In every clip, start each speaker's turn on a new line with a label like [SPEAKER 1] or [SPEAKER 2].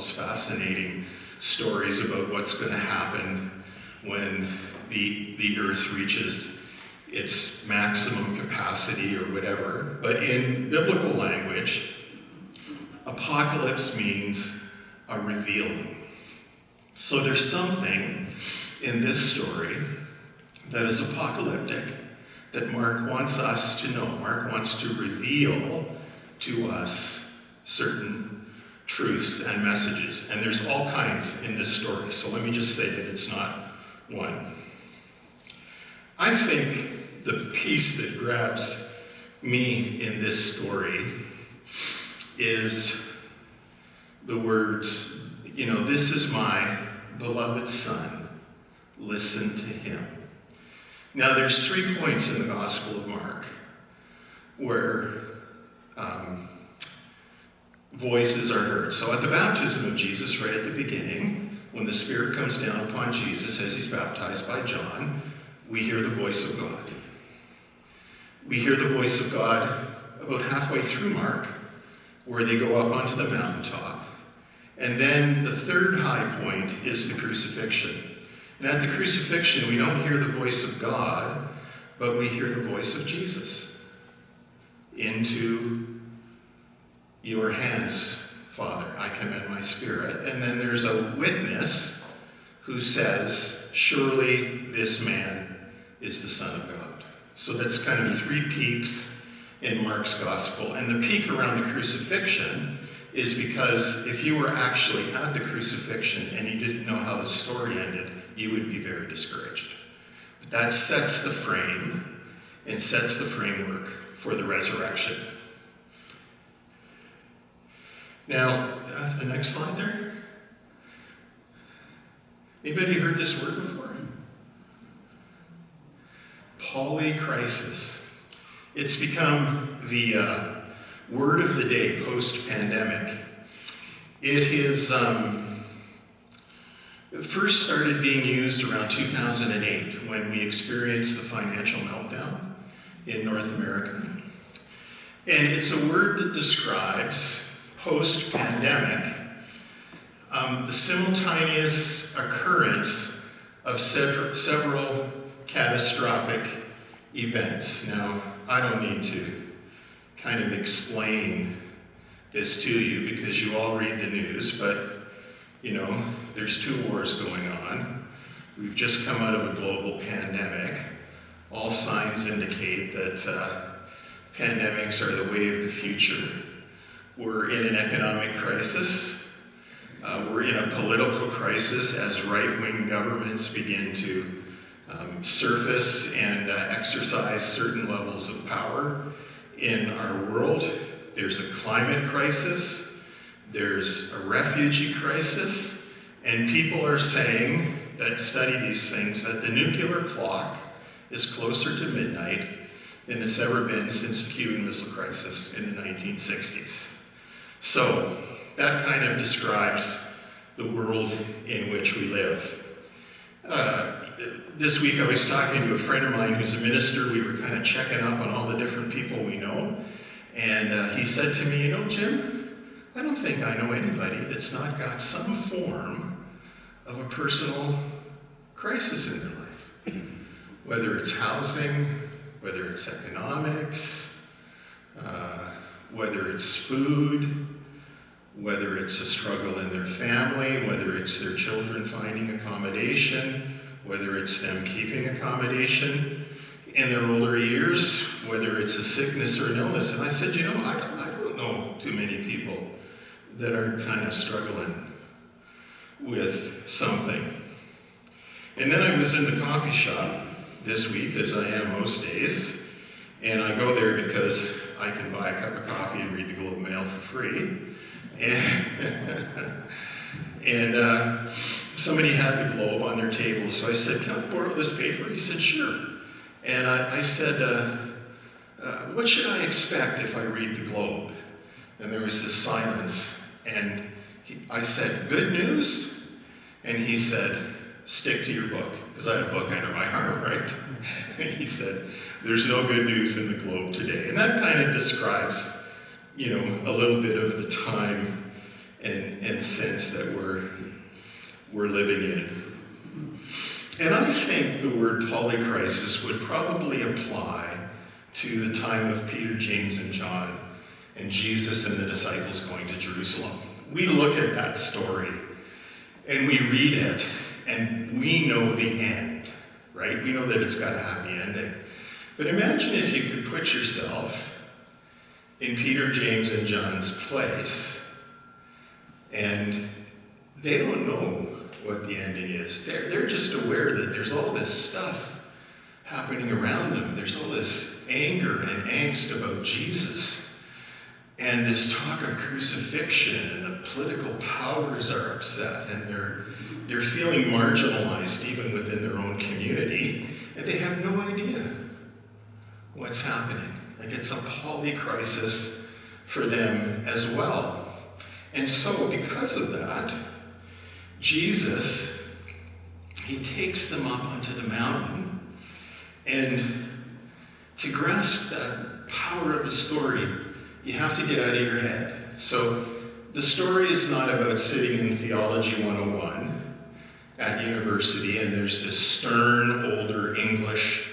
[SPEAKER 1] most fascinating stories about what's going to happen when the earth reaches its maximum capacity or whatever. But in biblical language, apocalypse means a revealing. So there's something in this story that is apocalyptic that Mark wants us to know. Mark wants to reveal to us certain truths and messages. And there's all kinds in this story. So let me just say that it's not one. I think the piece that grabs me in this story is the words, this is my beloved son, listen to him. Now there's 3 points in the Gospel of Mark where voices are heard. So at the baptism of Jesus, right at the beginning, when the Spirit comes down upon Jesus as he's baptized by John, we hear the voice of God. We hear the voice of God about halfway through Mark, where they go up onto the mountaintop. And then the third high point is the crucifixion. And at the crucifixion, we don't hear the voice of God, but we hear the voice of Jesus. Into your hands, Father, I commend my spirit. And then there's a witness who says, surely this man is the Son of God. So that's kind of 3 peaks in Mark's gospel. And the peak around the crucifixion is because if you were actually at the crucifixion and you didn't know how the story ended, you would be very discouraged. But that sets the frame and sets the framework for the resurrection. Now, the next slide there. Anybody heard this word before? Polycrisis. It's become the word of the day post-pandemic. It is first started being used around 2008 when we experienced the financial meltdown in North America. And it's a word that describes post-pandemic the simultaneous occurrence of several catastrophic events. Now, I don't need to kind of explain this to you because you all read the news, but there's 2 wars going on. We've just come out of a global pandemic. All signs indicate that pandemics are the way of the future. We're in an economic crisis. We're in a political crisis as right-wing governments begin to surface and exercise certain levels of power in our world. There's a climate crisis. There's a refugee crisis. And people are saying that study these things that the nuclear clock is closer to midnight than it's ever been since the Cuban Missile Crisis in the 1960s. So that kind of describes the world in which we live. This week I was talking to a friend of mine who's a minister. We were kind of checking up on all the different people we know. And he said to me, Jim, I don't think I know anybody that's not got some form of a personal crisis in their life. Whether it's housing, whether it's economics, whether it's food, whether it's a struggle in their family, whether it's their children finding accommodation, whether it's them keeping accommodation in their older years, whether it's a sickness or an illness. And I said, I don't know too many people that are kind of struggling with something. And then I was in the coffee shop this week, as I am most days, and I go there because I can buy a cup of coffee and read the Globe Mail for free. And somebody had the Globe on their table, so I said, can I borrow this paper? He said, sure. And I said, what should I expect if I read the Globe? And there was this silence, and I said, good news? And he said, stick to your book, because I had a book under my arm, right? And he said, there's no good news in the Globe today. And that kind of describes, a little bit of the time and and sense that we're living in. And I think the word polycrisis would probably apply to the time of Peter, James, and John, and Jesus and the disciples going to Jerusalem. We look at that story, and we read it, and we know the end, right? We know that it's got a happy ending. But imagine if you could put yourself in Peter, James, and John's place, and they don't know what the ending is. They're just aware that there's all this stuff happening around them. There's all this anger and angst about Jesus, and this talk of crucifixion, and the political powers are upset, and they're feeling marginalized even within their own community, and they have no idea what's happening. Like, it's a polycrisis for them as well. And so, because of that, Jesus, he takes them up onto the mountain, and to grasp that power of the story, you have to get out of your head. So the story is not about sitting in Theology 101 at university, and there's this stern, older English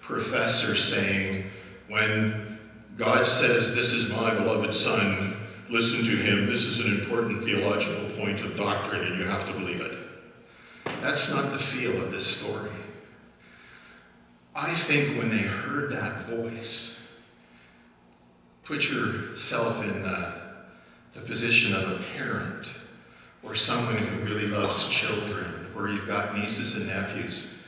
[SPEAKER 1] professor saying, when God says, "This is my beloved son, listen to him. This is an important theological point of doctrine, and you have to believe it." That's not the feel of this story. I think when they heard that voice, put yourself in the position of a parent or someone who really loves children, or you've got nieces and nephews.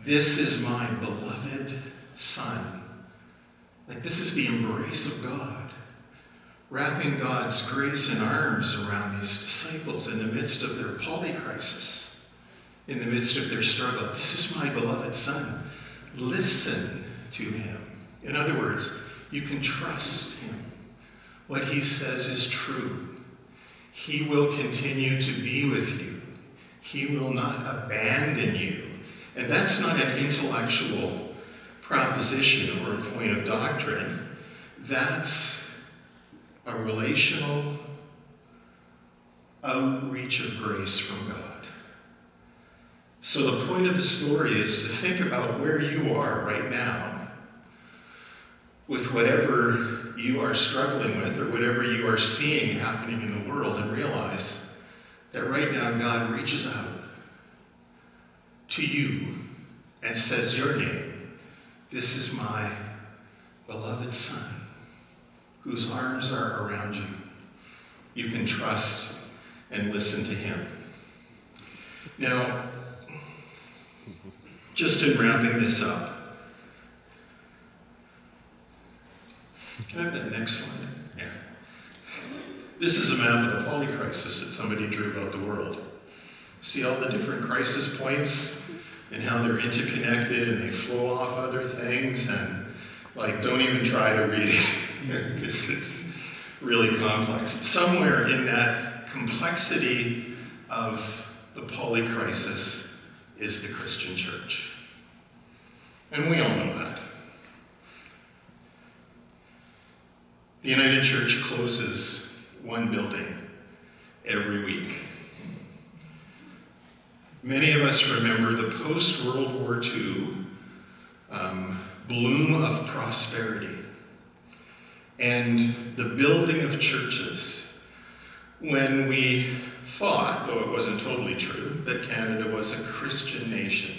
[SPEAKER 1] This is my beloved son. Like, this is the embrace of God, wrapping God's grace and arms around these disciples in the midst of their polycrisis, in the midst of their struggle. This is my beloved son. Listen to him. In other words, you can trust him. What he says is true. He will continue to be with you. He will not abandon you. And that's not an intellectual proposition or a point of doctrine. That's a relational outreach of grace from God. So the point of the story is to think about where you are right now with whatever you are struggling with or whatever you are seeing happening in the world, and realize that right now God reaches out to you and says your name. This is my beloved son, whose arms are around you. You can trust and listen to him. Now, just in wrapping this up, can I have that next slide? Yeah. This is a map of the polycrisis that somebody drew about the world. See all the different crisis points and how they're interconnected and they flow off other things, and don't even try to read it because it's really complex. Somewhere in that complexity of the polycrisis is the Christian church. And we all know that. The United Church closes one building every week. Many of us remember the post-World War II bloom of prosperity and the building of churches, when we thought, though it wasn't totally true, that Canada was a Christian nation.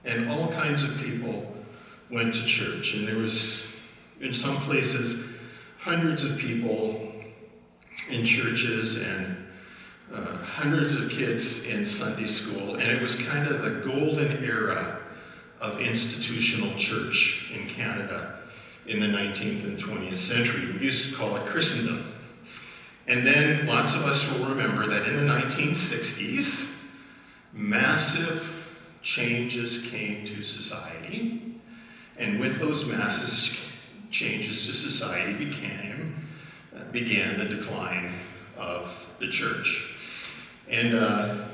[SPEAKER 1] And all kinds of people went to church. And there was, in some places, hundreds of people in churches and hundreds of kids in Sunday school. And it was kind of the golden era of institutional church in Canada in the 19th and 20th century. We used to call it Christendom. And then lots of us will remember that in the 1960s, massive changes came to society. And with those massive changes to society began the decline of the church. And I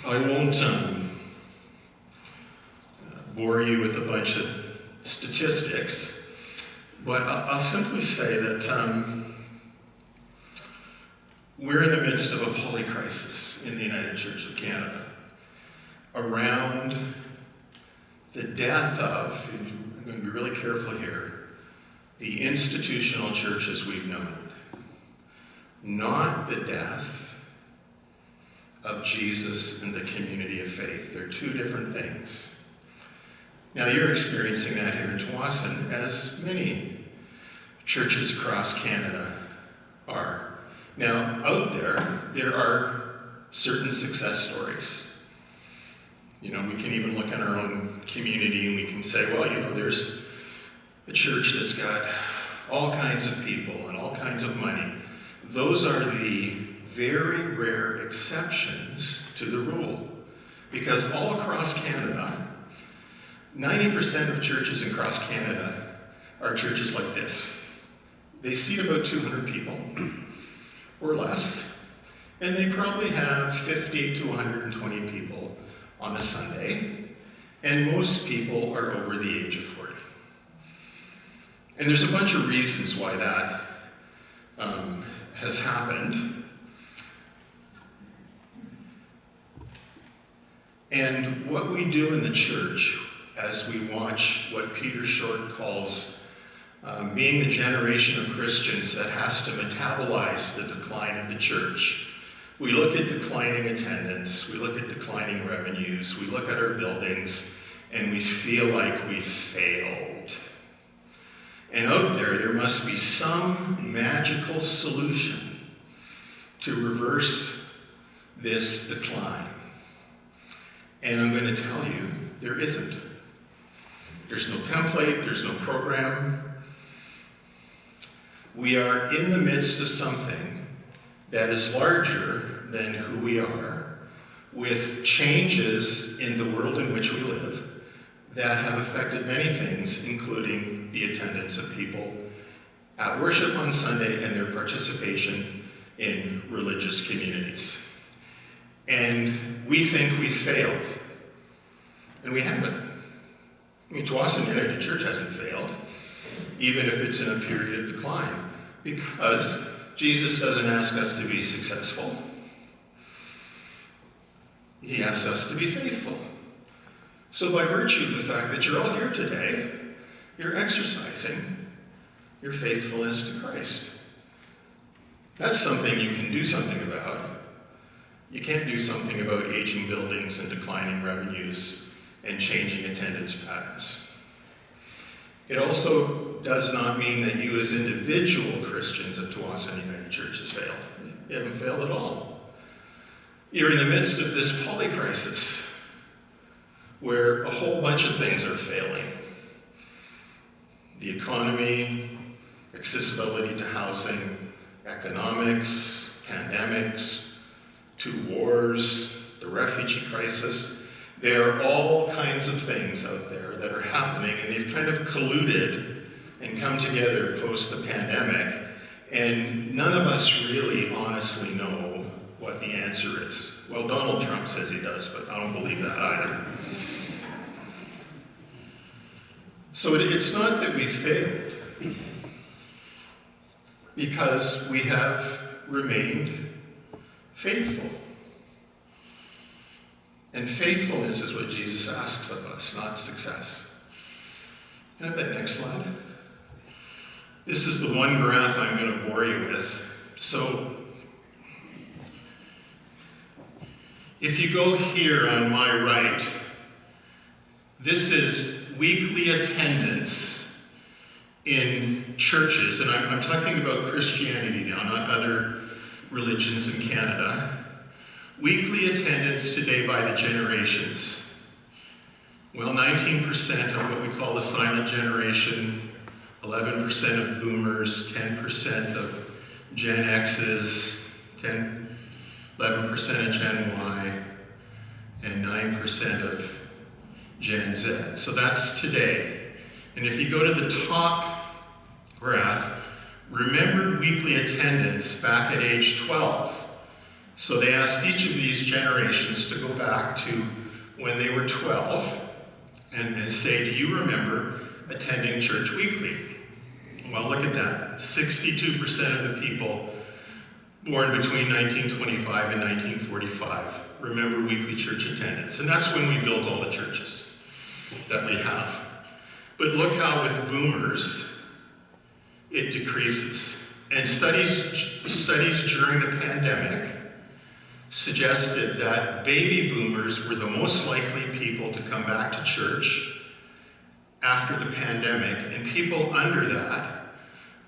[SPEAKER 1] won't bore you with a bunch of statistics, but I'll simply say that We're in the midst of a polycrisis in the United Church of Canada around the death of, and I'm going to be really careful here, the institutional churches we've known. Not the death of Jesus and the community of faith. They're two different things. Now, you're experiencing that here in Tsawwassen, as many churches across Canada are. Now, out there are certain success stories. You know, we can even look in our own community and we can say, well, you know, there's a church that's got all kinds of people and all kinds of money. Those are the very rare exceptions to the rule. Because all across Canada, 90% of churches across Canada are churches like this. They seat about 200 people or less, and they probably have 50 to 120 people on a Sunday, and most people are over the age of 40. And there's a bunch of reasons why that has happened. And what we do in the church as we watch what Peter Short calls being the generation of Christians that has to metabolize the decline of the church. We look at declining attendance, we look at declining revenues, we look at our buildings, and we feel like we failed. And out there must be some magical solution to reverse this decline. And I'm going to tell you, there isn't. There's no template, there's no program. We are in the midst of something that is larger than who we are, with changes in the world in which we live that have affected many things, including the attendance of people at worship on Sunday and their participation in religious communities. And we think we failed, and we haven't. I mean, Tsawwassen United Church hasn't failed, even if it's in a period of decline, because Jesus doesn't ask us to be successful. He asks us to be faithful. So by virtue of the fact that you're all here today, you're exercising your faithfulness to Christ. That's something you can do something about. You can't do something about aging buildings and declining revenues and changing attendance patterns. It also does not mean that you as individual Christians at Tsawwassen United Church has failed. You haven't failed at all. You're in the midst of this polycrisis where a whole bunch of things are failing. The economy, accessibility to housing, economics, pandemics, 2 wars, the refugee crisis. There are all kinds of things out there that are happening, and they've kind of colluded and come together post the pandemic, and none of us really honestly know what the answer is. Well, Donald Trump says he does, but I don't believe that either. So it's not that we failed, because we have remained faithful. And faithfulness is what Jesus asks of us, not success. Can I have that next slide? This is the one graph I'm going to bore you with. So, if you go here on my right, this is weekly attendance in churches, and I'm talking about Christianity now, not other religions in Canada. Weekly attendance today by the generations. Well, 19% of what we call the silent generation, 11% of boomers, 10% of Gen X's, 11% of Gen Y, and 9% of Gen Z. So that's today. And if you go to the top graph, remembered weekly attendance back at age 12. So they asked each of these generations to go back to when they were 12 and say, do you remember attending church weekly? Well, look at that. 62% of the people born between 1925 and 1945 remember weekly church attendance, and that's when we built all the churches that we have. But look how with boomers, it decreases. And studies during the pandemic suggested that baby boomers were the most likely people to come back to church after the pandemic, and people under that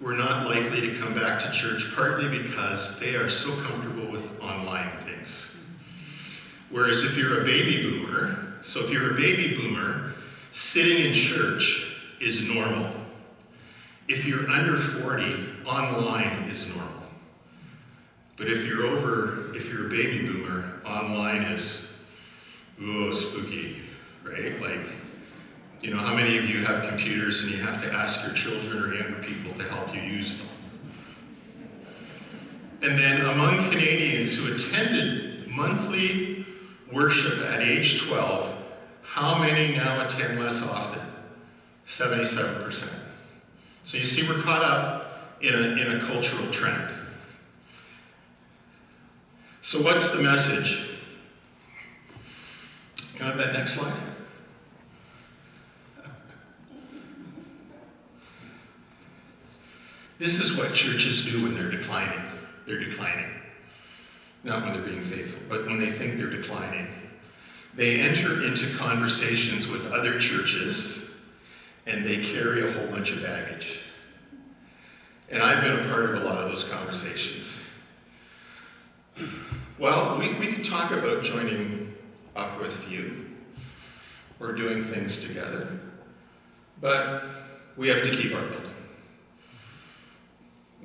[SPEAKER 1] were not likely to come back to church, partly because they are so comfortable with online things. Whereas if you're a baby boomer, sitting in church is normal. If you're under 40, online is normal. But if you're a baby boomer, online is, spooky, right? Like, you know, how many of you have computers and you have to ask your children or younger people to help you use them? And then among Canadians who attended monthly worship at age 12, how many now attend less often? 77%. So you see, we're caught up in a cultural trend. So what's the message? Can I have that next slide? This is what churches do when they're declining. They're declining. Not when they're being faithful, but when they think they're declining. They enter into conversations with other churches, and they carry a whole bunch of baggage. And I've been a part of a lot of those conversations. Well, we can talk about joining up with you or doing things together, but we have to keep our building.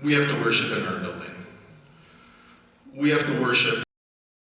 [SPEAKER 1] We have to worship in our building. We have to worship